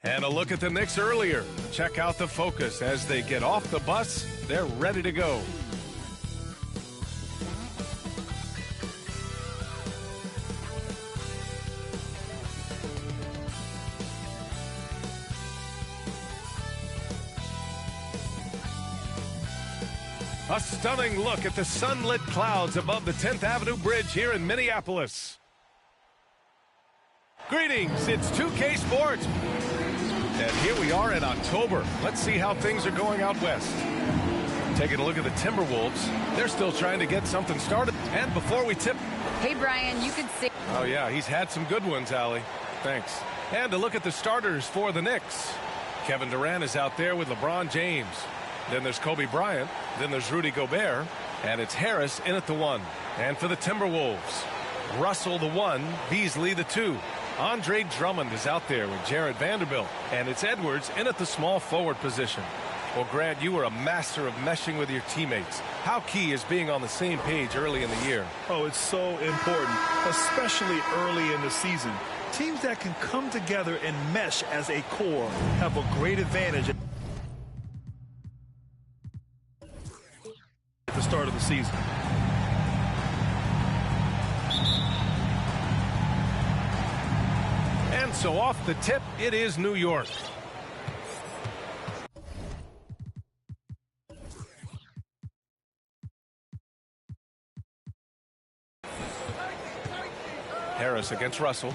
And a look at the Knicks earlier. Check out the focus as they get off the bus. They're ready to go. A stunning look at the sunlit clouds above the 10th Avenue Bridge here in Minneapolis. Greetings, it's 2K Sports. And here we are in October. Let's see how things are going out west. Taking a look at the Timberwolves. They're still trying to get something started. And before we tip... Hey, Brian, you could see... Oh, yeah, he's had some good ones, Allie. Thanks. And a look at the starters for the Knicks. Kevin Durant is out there with LeBron James. Then there's Kobe Bryant. Then there's Rudy Gobert. And it's Harris in at the 1. And for the Timberwolves, Russell the 1, Beasley the 2. Andre Drummond is out there with Jared Vanderbilt. And it's Edwards in at the small forward position. Well, Grant, you were a master of meshing with your teammates. How key is being on the same page early in the year? Oh, it's so important, especially early in the season. Teams that can come together and mesh as a core have a great advantage at the start of the season. And so off the tip, it is New York. Harris against Russell.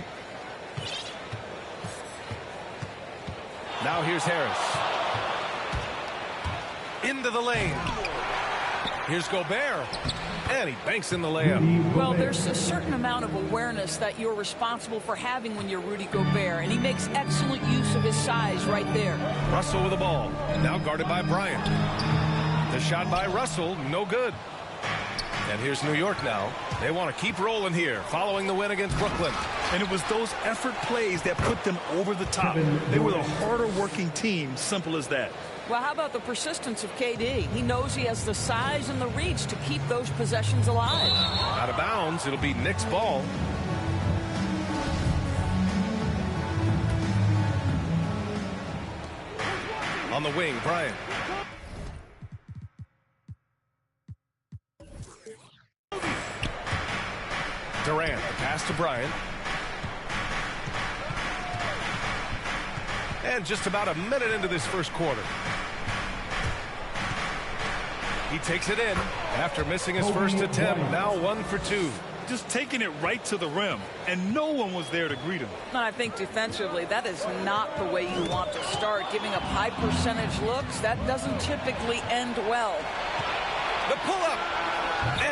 Now here's Harris. Into the lane. Here's Gobert. And he banks in the layup. Well, there's a certain amount of awareness that you're responsible for having when you're Rudy Gobert, and he makes excellent use of his size right there. Russell with the ball. Now guarded by Bryant. The shot by Russell, no good. And here's New York now. They want to keep rolling here, following the win against Brooklyn. And it was those effort plays that put them over the top. They were the harder working team, simple as that. Well, how about the persistence of KD? He knows he has the size and the reach to keep those possessions alive. Out of bounds, it'll be Knicks ball. On the wing, Bryant. Durant, a pass to Bryant. And just about a minute into this first quarter. He takes it in after missing his first attempt. Now 1 for 2. Just taking it right to the rim, and no one was there to greet him. And I think defensively, that is not the way you want to start. Giving up high percentage looks, that doesn't typically end well. The pull-up.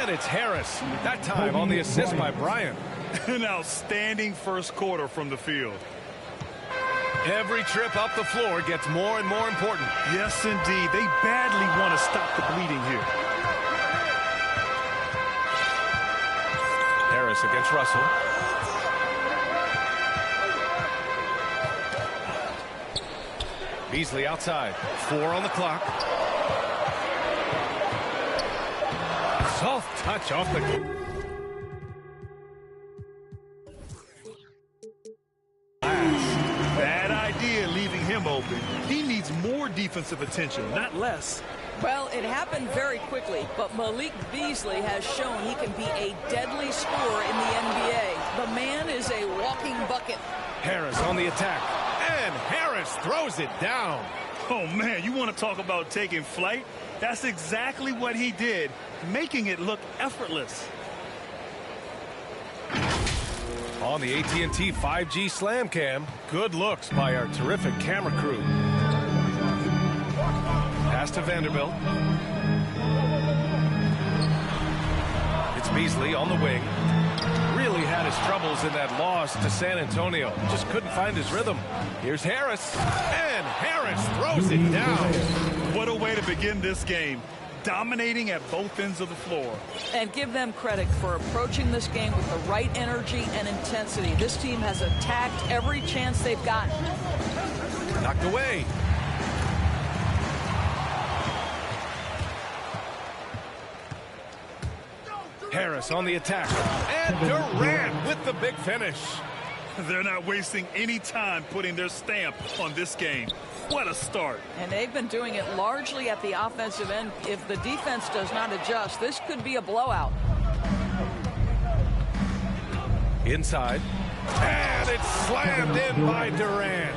And it's Harris. That time on the assist by Bryant. An outstanding first quarter from the field. Every trip up the floor gets more and more important. Yes, indeed. They badly want to stop the bleeding here. Harris against Russell. Beasley outside. 4 on the clock. Soft touch off the... Bad idea leaving him open. He needs more defensive attention, not less. Well, it happened very quickly, but Malik Beasley has shown he can be a deadly scorer in the NBA. The man is a walking bucket. Harris on the attack. And Harris throws it down. Oh, man, you want to talk about taking flight? That's exactly what he did, making it look effortless. On the AT&T 5G Slam Cam, good looks by our terrific camera crew. Pass to Vanderbilt. It's Beasley on the wing. Really had his troubles in that loss to San Antonio. Just couldn't find his rhythm. Here's Harris. And Harris throws it down. What a way to begin this game. Dominating at both ends of the floor. And give them credit for approaching this game with the right energy and intensity. This team has attacked every chance they've gotten. Knocked away. Harris on the attack. And Durant with the big finish. They're not wasting any time putting their stamp on this game. What a start. And they've been doing it largely at the offensive end. If the defense does not adjust, this could be a blowout. Inside. And it's slammed in by Durant.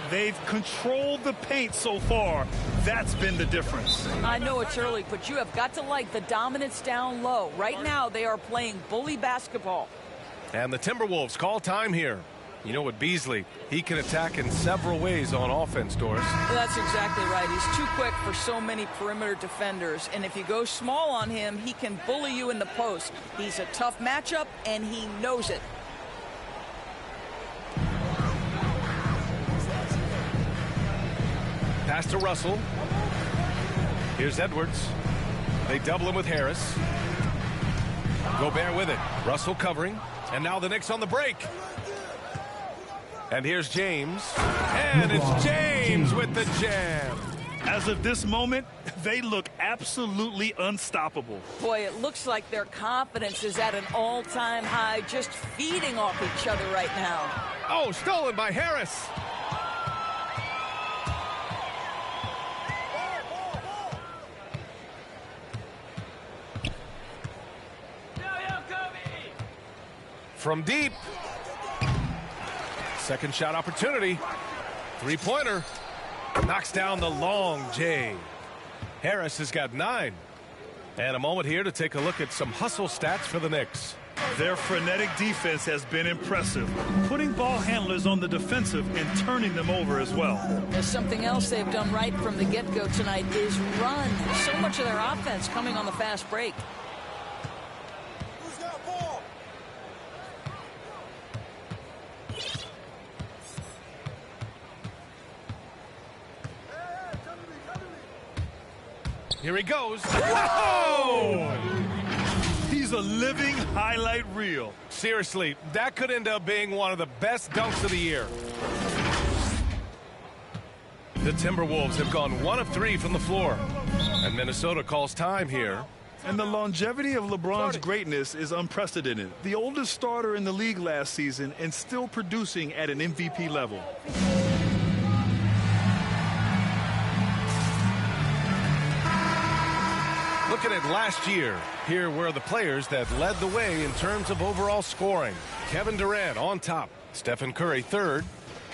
They've controlled the paint so far. That's been the difference. I know it's early, but you have got to like the dominance down low. Right now, they are playing bully basketball. And the Timberwolves call time here. You know, with Beasley, he can attack in several ways on offense, Doris. That's exactly right. He's too quick for so many perimeter defenders. And if you go small on him, he can bully you in the post. He's a tough matchup, and he knows it. Pass to Russell. Here's Edwards. They double him with Harris. Gobert with it. Russell covering. And now the Knicks on the break. And here's James. And it's James with the jam. As of this moment, they look absolutely unstoppable. Boy, it looks like their confidence is at an all-time high, just feeding off each other right now. Oh, stolen by Harris. From deep. Second shot opportunity. Three-pointer. Knocks down the long J. Harris has got 9. And a moment here to take a look at some hustle stats for the Knicks. Their frenetic defense has been impressive, putting ball handlers on the defensive and turning them over as well. There's something else they've done right from the get-go tonight is run. So much of their offense coming on the fast break. Here he goes. Whoa! He's a living highlight reel. Seriously, that could end up being one of the best dunks of the year. The Timberwolves have gone 1 of 3 from the floor. And Minnesota calls time here. And the longevity of LeBron's greatness is unprecedented. The oldest starter in the league last season and still producing at an MVP level. Looking at last year, here were the players that led the way in terms of overall scoring. Kevin Durant on top, Stephen Curry third.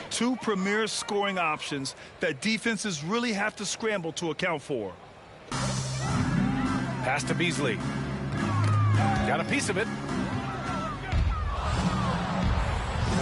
2 premier scoring options that defenses really have to scramble to account for. Pass to Beasley. Got a piece of it.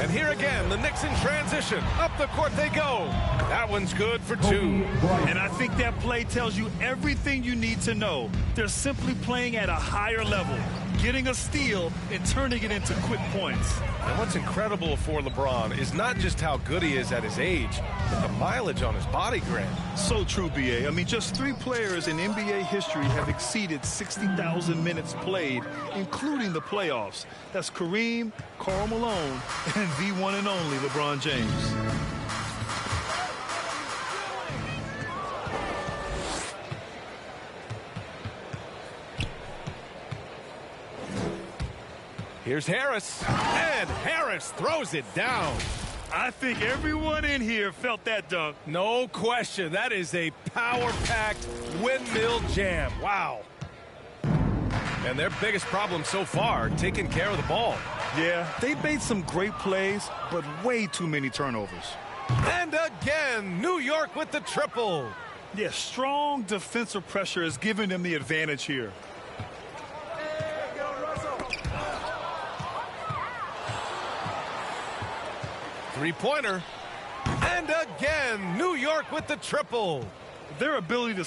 And here again, the Knicks in transition. Up the court they go. That one's good for 2. And I think that play tells you everything you need to know. They're simply playing at a higher level, getting a steal and turning it into quick points. And what's incredible for LeBron is not just how good he is at his age, but the mileage on his body grant. So true, B.A. I mean, just 3 players in NBA history have exceeded 60,000 minutes played, including the playoffs. That's Kareem, Karl Malone, and the one and only LeBron James. Here's Harris. And Harris throws it down. I think everyone in here felt that dunk. No question. That is a power-packed windmill jam. Wow. And their biggest problem so far, taking care of the ball. Yeah, they made some great plays, but way too many turnovers. And again, New York with the triple. Yeah, strong defensive pressure is giving them the advantage here. Three-pointer. And again, New York with the triple. Their ability to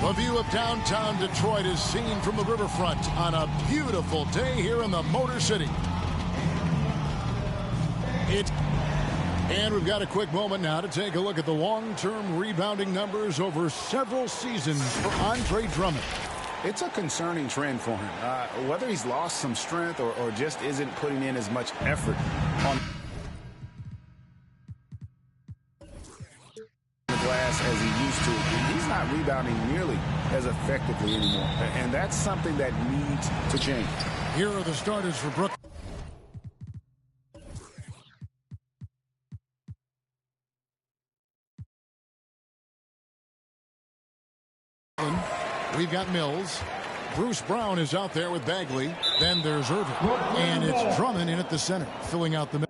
The view of downtown Detroit is seen from the riverfront on a beautiful day here in the Motor City. And we've got a quick moment now to take a look at the long-term rebounding numbers over several seasons for Andre Drummond. It's a concerning trend for him. Whether he's lost some strength or just isn't putting in as much effort on the glass as he used to, he's not rebounding nearly as effectively anymore. And that's something that needs to change. Here are the starters for Brooklyn. We've got Mills. Bruce Brown is out there with Bagley. Then there's Irving. And it's Drummond in at the center, filling out the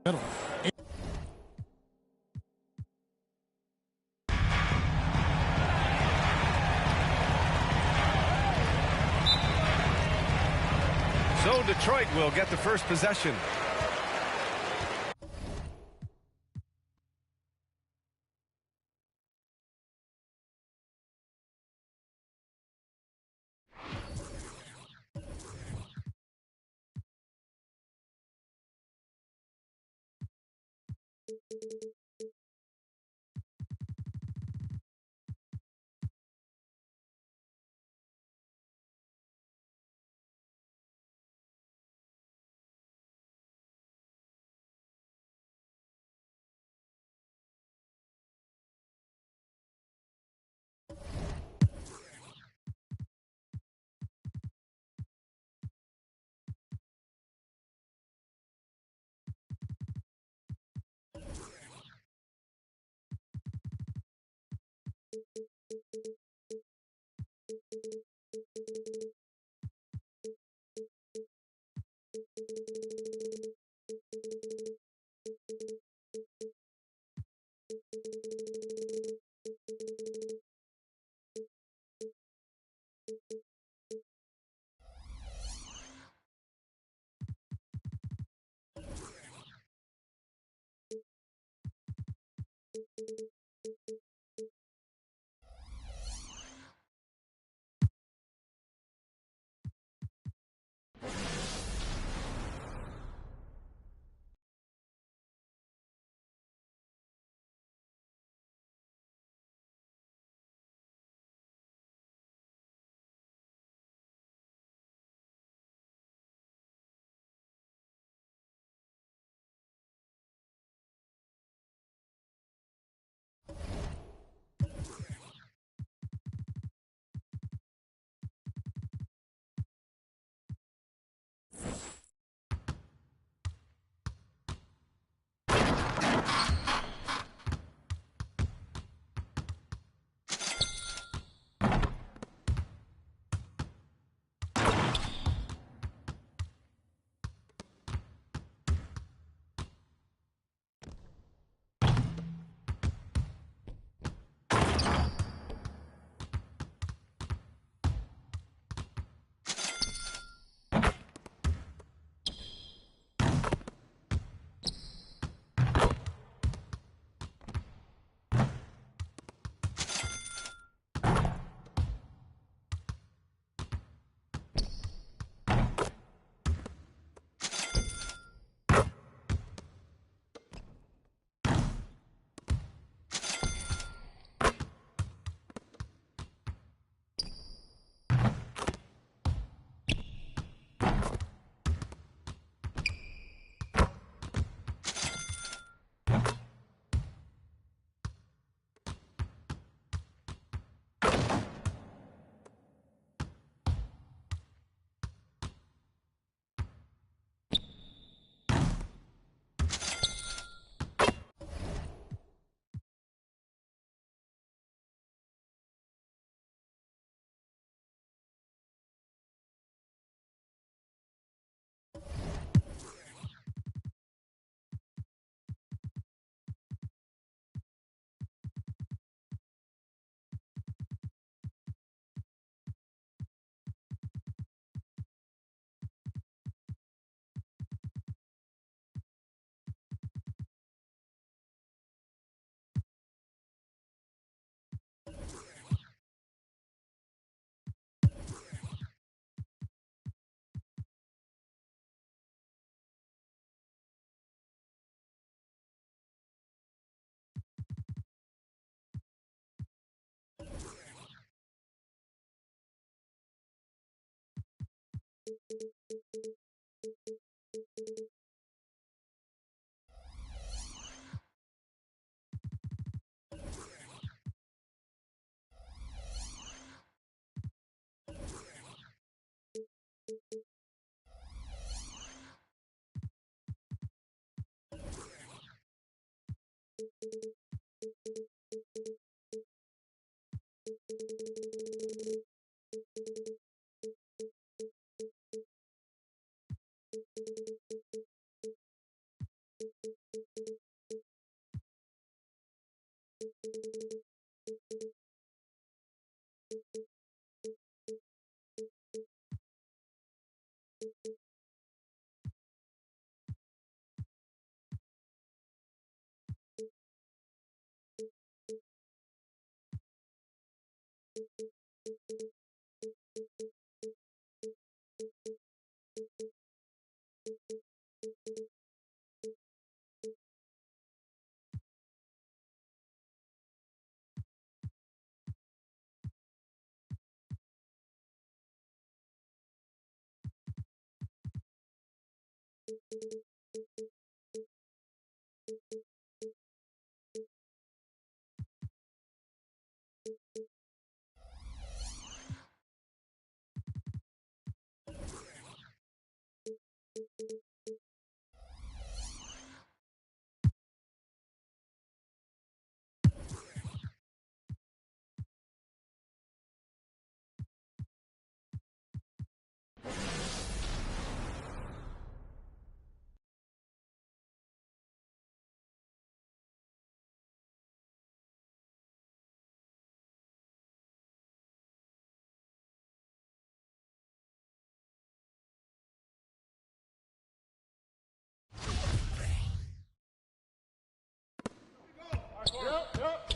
middle. So Detroit will get the first possession.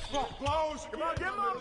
Close. Come on, get him on.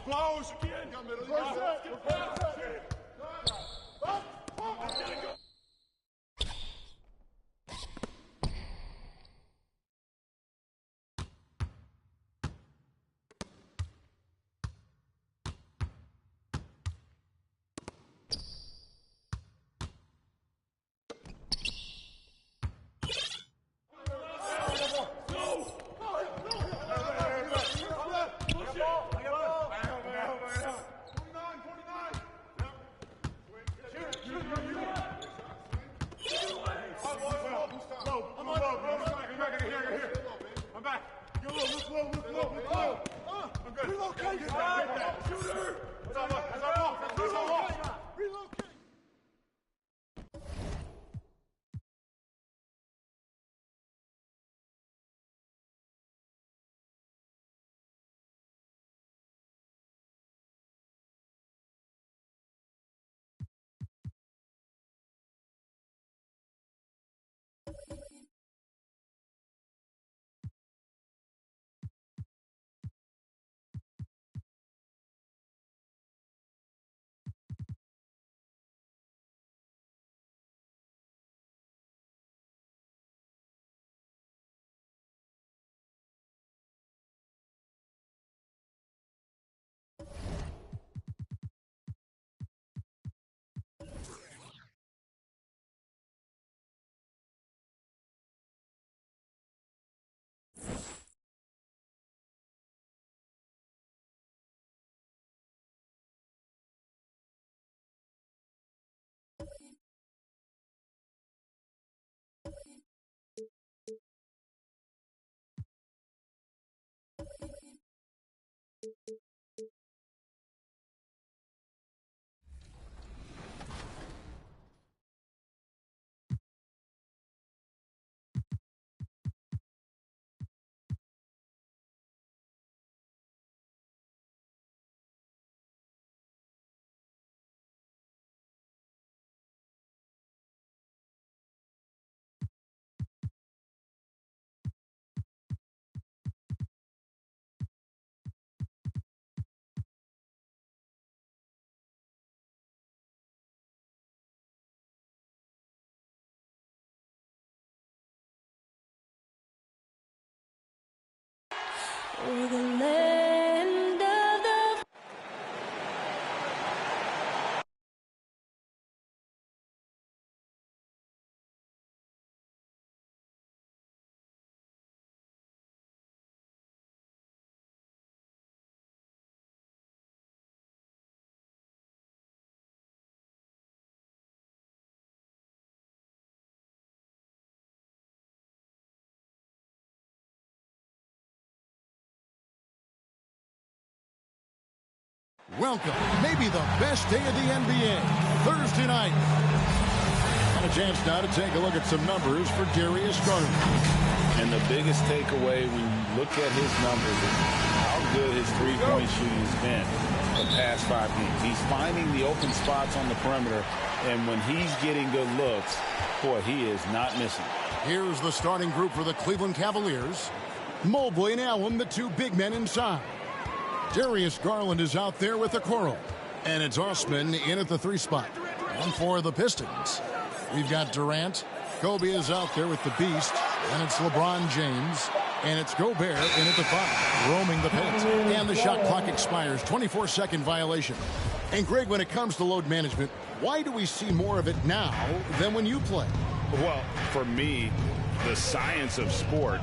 Close again. For the land of the Welcome, maybe the best day of the NBA, Thursday night. And a chance now to take a look at some numbers for Darius Garland. And the biggest takeaway when you look at his numbers is how good his three-point shooting has been the past 5 games. He's finding the open spots on the perimeter, and when he's getting good looks, boy, he is not missing. Here's the starting group for the Cleveland Cavaliers. Mobley and Allen, the two big men inside. Darius Garland is out there with the Coral. And it's Osman in at the 3 spot. And for the Pistons, we've got Durant. Kobe is out there with the Beast. And it's LeBron James. And it's Gobert in at the 5, roaming the paint. And the shot clock expires. 24-second violation. And Greg, when it comes to load management, why do we see more of it now than when you play? Well, for me, the science of sport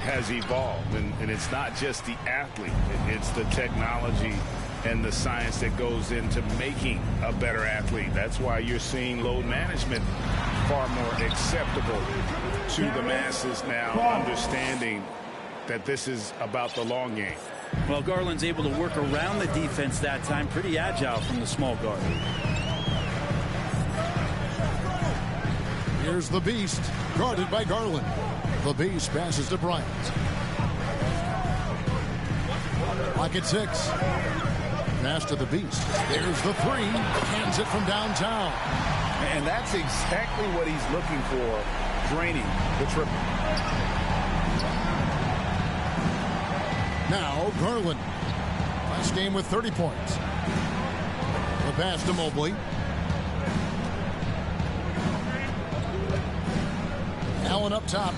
has evolved, and it's not just the athlete. It's the technology and the science that goes into making a better athlete. That's why you're seeing load management far more acceptable to the masses now, understanding that this is about the long game. Well, Garland's able to work around the defense that time. Pretty agile from the small guard. Here's the Beast, guarded by Garland. The Beast passes to Bryant. Clock at 6. Pass to the Beast. There's the 3. Hands it from downtown. And that's exactly what he's looking for, draining the triple. Now Garland. Last game with 30 points. The pass to Mobley. Allen up top.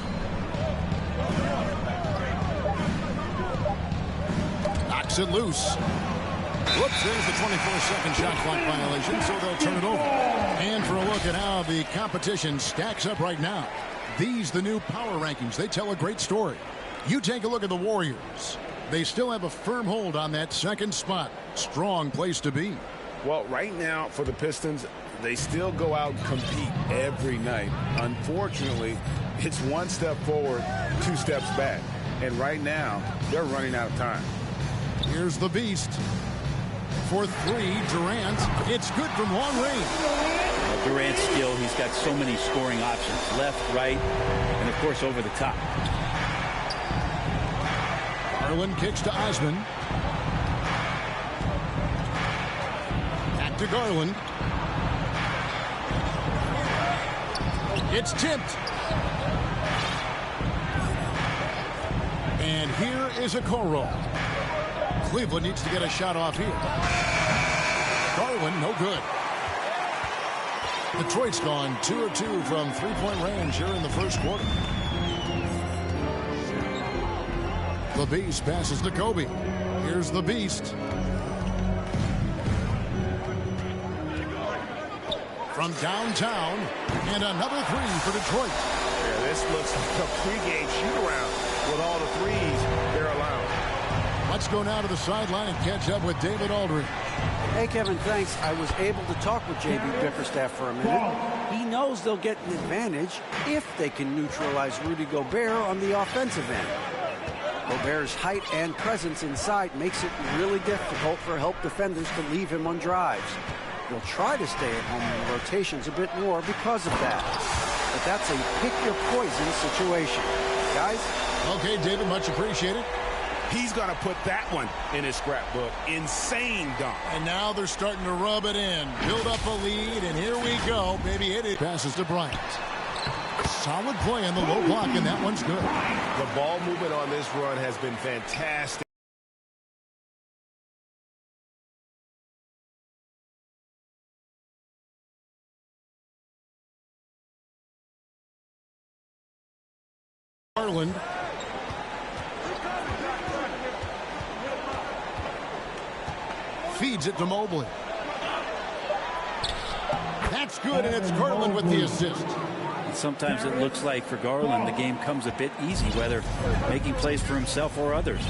Knocks it loose. Whoops, there's the 24-second shot clock violation, so they'll turn it over. And for a look at how the competition stacks up right now. These, the new power rankings, they tell a great story. You take a look at the Warriors. They still have a firm hold on that second spot. Strong place to be. Well, right now for the Pistons, they still go out and compete every night. Unfortunately, it's one step forward, 2 steps back. And right now, they're running out of time. Here's the Beast. For 3, Durant. It's good from long range. Durant's skill, he's got so many scoring options. Left, right, and of course over the top. Garland kicks to Osman. Back to Garland. It's tipped. And here is a Okoro. Cleveland needs to get a shot off here. Garland, no good. Detroit's gone 2 of 2 from three-point range here in the first quarter. The Beast passes to Kobe. Here's the Beast. From downtown, and another 3 for Detroit. Yeah, this looks like a pregame shoot-around with all the threes they're allowed. Let's go now to the sideline and catch up with David Aldridge. Hey, Kevin, thanks. I was able to talk with J.B. Bickerstaff for a minute. He knows they'll get an advantage if they can neutralize Rudy Gobert on the offensive end. Gobert's height and presence inside makes it really difficult for help defenders to leave him on drives. They'll try to stay at home in the rotations a bit more because of that. But that's a pick-your-poison situation. Guys? Okay, David, much appreciated. He's going to put that one in his scrapbook. Insane dunk. And now they're starting to rub it in. Build up a lead, and here we go. Maybe hit it. Passes to Bryant. Solid play on the low block, and that one's good. The ball movement on this run has been fantastic. Garland. Feeds it to Mobley. That's good, and it's Garland with the assist. And sometimes it looks like for Garland the game comes a bit easy, whether making plays for himself or others.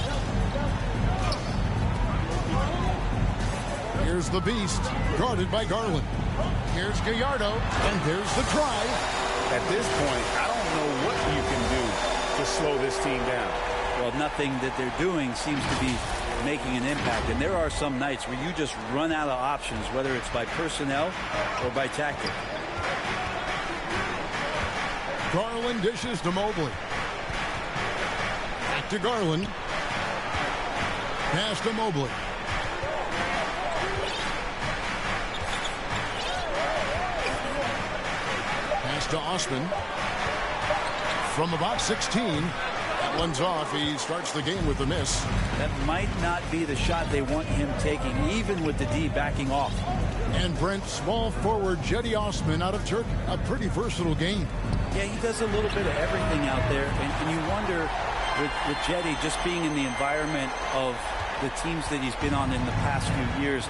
Here's the Beast, guarded by Garland. Here's Gallardo, and there's the try. At this point, I don't know what you can do to slow this team down. Well, nothing that they're doing seems to be making an impact. And there are some nights where you just run out of options, whether it's by personnel or by tactic. Garland dishes to Mobley. Back to Garland. Pass to Mobley. Pass to Osman. From about 16. That one's off. He starts the game with the miss. That might not be the shot they want him taking, even with the D backing off. And Brent, small forward Cedi Osman out of Turkey. A pretty versatile game. Yeah, he does a little bit of everything out there, and you wonder With Jetty just being in the environment of the teams that he's been on in the past few years,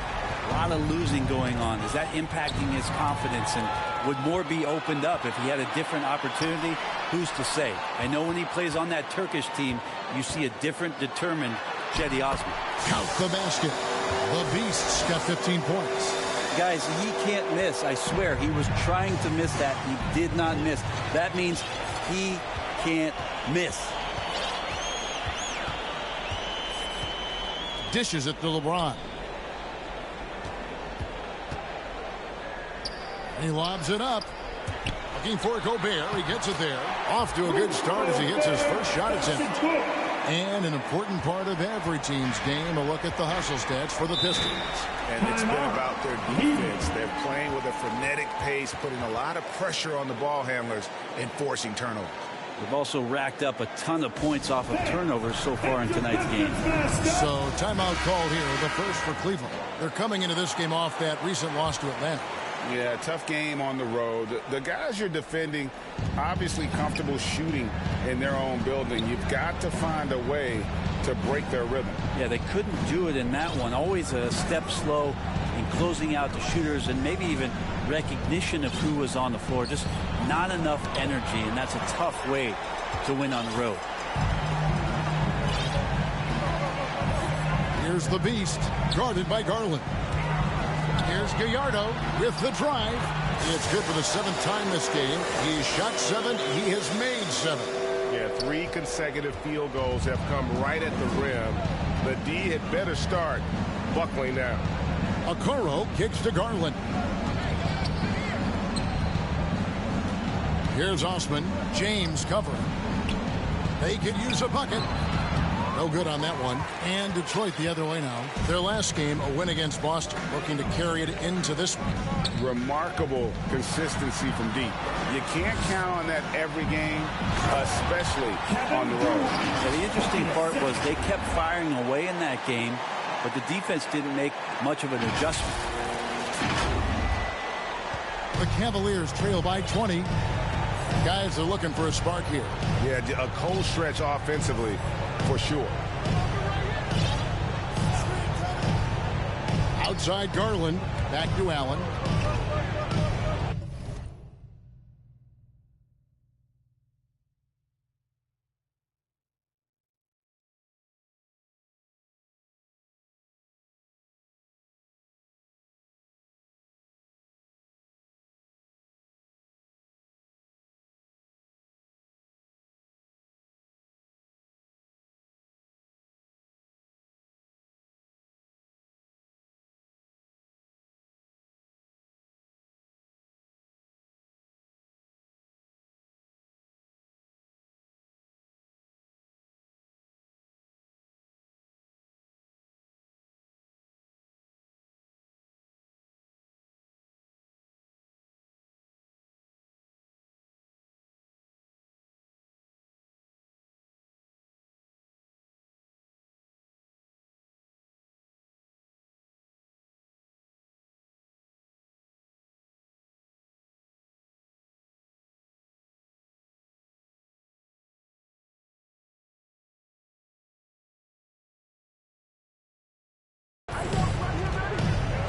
a lot of losing going on. Is that impacting his confidence? And would more be opened up if he had a different opportunity? Who's to say? I know when he plays on that Turkish team, you see a different, determined Jetty Osman. Count the basket. The Beast's got 15 points. Guys, he can't miss. I swear, he was trying to miss that. He did not miss. That means he can't miss. Dishes it to LeBron. He lobs it up. Looking for Gobert. He gets it there. Off to a good start as he hits his first shot attempt. And an important part of every team's game, a look at the hustle stats for the Pistons. And it's been about their defense. They're playing with a frenetic pace, putting a lot of pressure on the ball handlers and forcing turnovers. They've also racked up a ton of points off of turnovers so far in tonight's game. So timeout called here, the first for Cleveland. They're coming into this game off that recent loss to Atlanta. Yeah, tough game on the road. The guys you're defending, obviously comfortable shooting in their own building. You've got to find a way to break their rhythm. Yeah, they couldn't do it in that one. Always a step slow in closing out the shooters and maybe even recognition of who was on the floor. Just not enough energy, and that's a tough way to win on the road. Here's the Beast, guarded by Garland. Here's Gallardo with the drive. It's good for the 7th time this game. He's shot 7. He has made 7. Yeah, 3 consecutive field goals have come right at the rim. The D had better start buckling now. Okoro kicks to Garland. Here's Osman. James covering. They could use a bucket. No good on that one. And Detroit the other way now. Their last game, a win against Boston, looking to carry it into this one. Remarkable consistency from deep. You can't count on that every game, especially on the road. Yeah, the interesting part was they kept firing away in that game, but the defense didn't make much of an adjustment. The Cavaliers trail by 20. Guys are looking for a spark here. Yeah, a cold stretch offensively for sure. Outside Garland, back to Allen.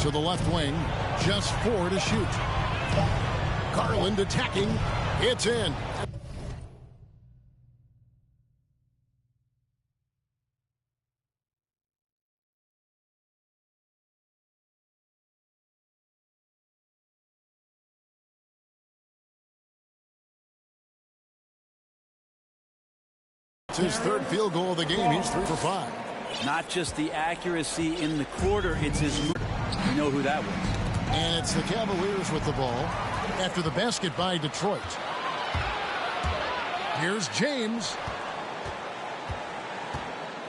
To the left wing, just 4 to shoot. Garland attacking. It's in. It's his 3rd field goal of the game. He's 3 for 5. Not just the accuracy in the quarter, it's his move. You know who that was. And it's the Cavaliers with the ball after the basket by Detroit. Here's James.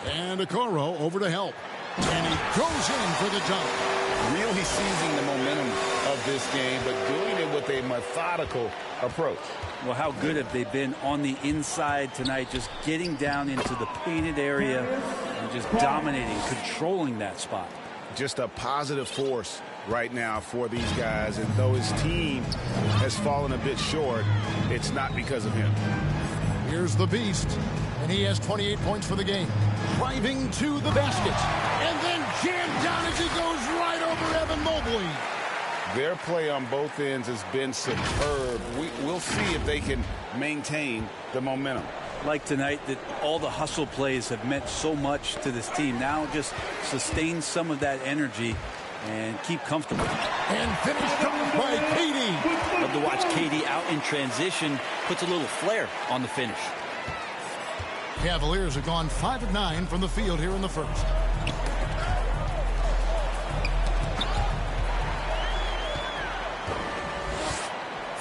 And Okoro over to help. And he goes in for the dunk. Really seizing the momentum of this game, but doing it with a methodical approach. Well, how good have they been on the inside tonight, just getting down into the painted area and just dominating, controlling that spot. Just a positive force right now for these guys, and though his team has fallen a bit short, it's not because of him. Here's the Beast. And he has 28 points for the game. Driving to the basket. And then jammed down as he goes right over Evan Mobley. Their play on both ends has been superb. We'll see if they can maintain the momentum. Like tonight, that all the hustle plays have meant so much to this team. Now just sustain some of that energy and keep comfortable. And finished off by KD. Love to watch KD out in transition. Puts a little flair on the finish. Cavaliers have gone 5 of 9 from the field here in the first.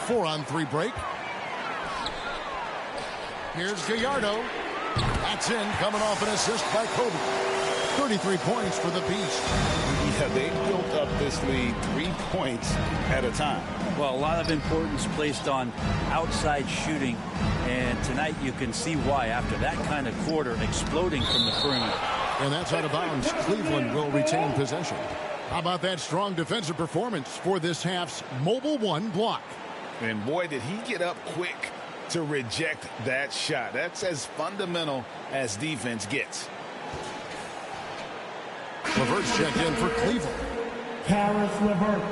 Four-on-3 break. Here's Gallardo. That's in, coming off an assist by Kobe. 33 points for the Beast. Yeah, they built up this lead 3 points at a time. Well, a lot of importance placed on outside shooting, and tonight you can see why after that kind of quarter exploding from the perimeter. And that's out of bounds. Cleveland will retain possession. How about that strong defensive performance for this half's Mobile 1 block? And boy, did he get up quick to reject that shot. That's as fundamental as defense gets. LeVert's checked in for Cleveland. Karis LeVert.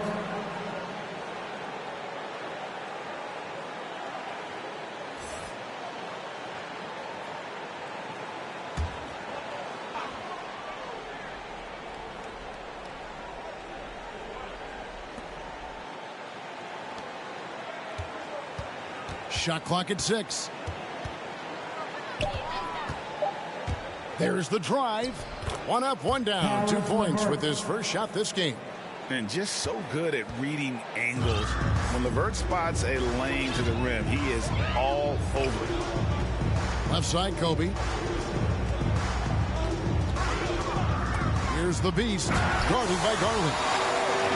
Shot clock at 6. There's the drive. One up, one down. 2 points with his first shot this game. And just so good at reading angles. When LeVert spots a lane to the rim, he is all over it. Left side, Kobe. Here's the Beast, guarded by Garland.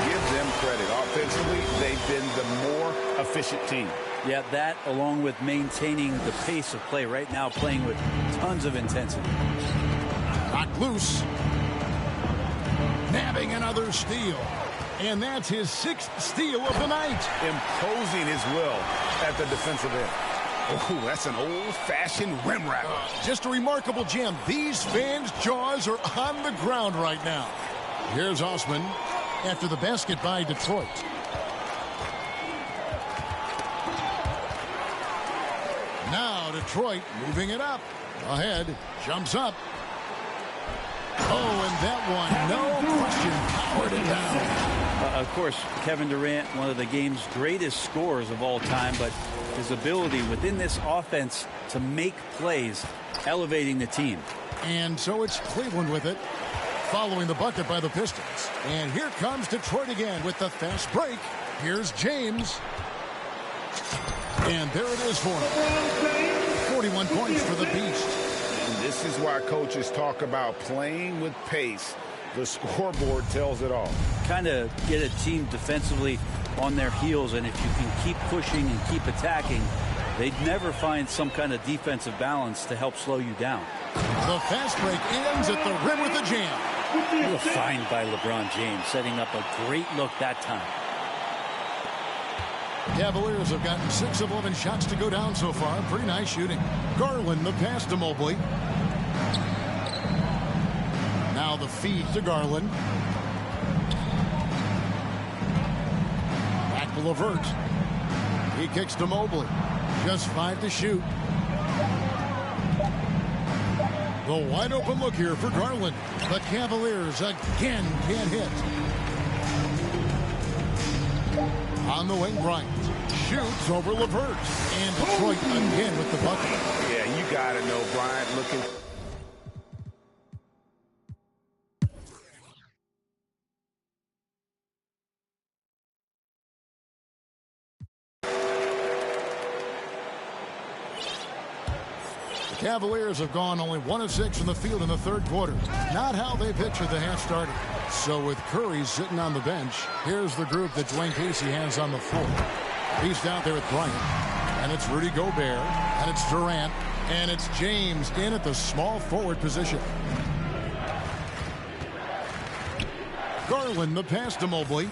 Give them credit. Offensively, they've been the more efficient team. Yeah, that along with maintaining the pace of play right now, playing with tons of intensity. Knocked loose. Nabbing another steal. And that's his 6th steal of the night. Imposing his will at the defensive end. Oh, that's an old-fashioned rim wrapper. Just a remarkable gem. These fans' jaws are on the ground right now. Here's Osman after the basket by Detroit. Now Detroit moving it up. Ahead, jumps up. Oh, and that one, no question, powered it down. Of course, Kevin Durant, one of the game's greatest scorers of all time, but his ability within this offense to make plays, elevating the team. And so it's Cleveland with it, following the bucket by the Pistons. And here comes Detroit again with the fast break. Here's James. And there it is for him. 41 points for the Beast. And this is why coaches talk about playing with pace. The scoreboard tells it all. Kind of get a team defensively on their heels, and if you can keep pushing and keep attacking, they'd never find some kind of defensive balance to help slow you down. The fast break ends at the rim with a jam. Real find by LeBron James, setting up a great look that time. Cavaliers have gotten 6 of 11 shots to go down so far. Pretty nice shooting. Garland the pass to Mobley. Now the feed to Garland. Back to LeVert. He kicks to Mobley. Just 5 to shoot. The wide open look here for Garland. The Cavaliers again can't hit. On the wing, Bryant shoots over LeVert. And Detroit again with the bucket. Yeah, you got to know, Bryant looking. The Cavaliers have gone only 1 of 6 from the field in the third quarter. Not how they pictured the half started. So with Curry sitting on the bench, here's the group that Dwayne Casey has on the floor. He's down there with Bryant. And it's Rudy Gobert. And it's Durant. And it's James in at the small forward position. Garland the pass to Mobley.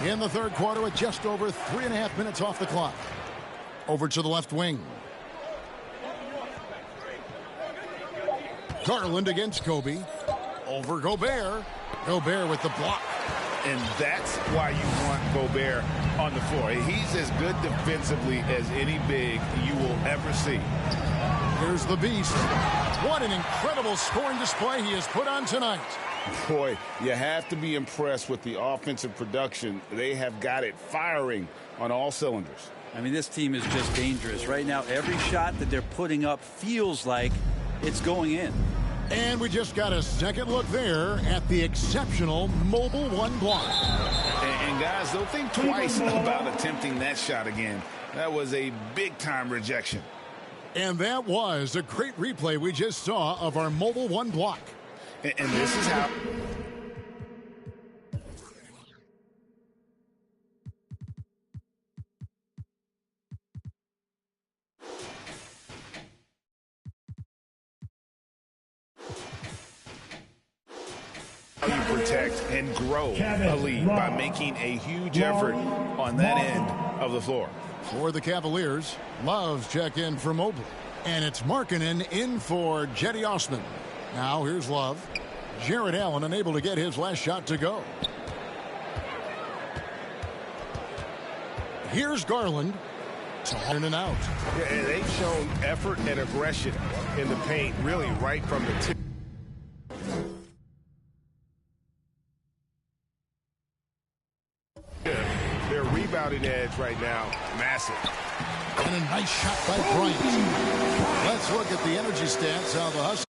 In the third quarter with just over 3.5 minutes off the clock. Over to the left wing. Garland against Kobe. Over Gobert. Gobert with the block. And that's why you want Gobert on the floor. He's as good defensively as any big you will ever see. Here's the beast. What an incredible scoring display he has put on tonight. Boy, you have to be impressed with the offensive production. They have got it firing on all cylinders. I mean, this team is just dangerous. Right now, every shot that they're putting up feels like it's going in. And we just got a second look there at the exceptional Mobile One block. And guys, don't think twice about attempting that shot again. That was a big-time rejection. And that was a great replay we just saw of our Mobile One block. And this is how... you protect and grow a lead by making a huge effort on that end of the floor. For the Cavaliers, Love's check in for Mobley. And it's Markkanen in for Jetty Osman. Now here's Love. Jarrett Allen unable to get his last shot to go. Here's Garland. In and out. Yeah, and they've shown effort and aggression in the paint really right from the tip. Their rebounding edge right now, massive. And a nice shot by Bryant. Let's look at the energy stats of the Huskies.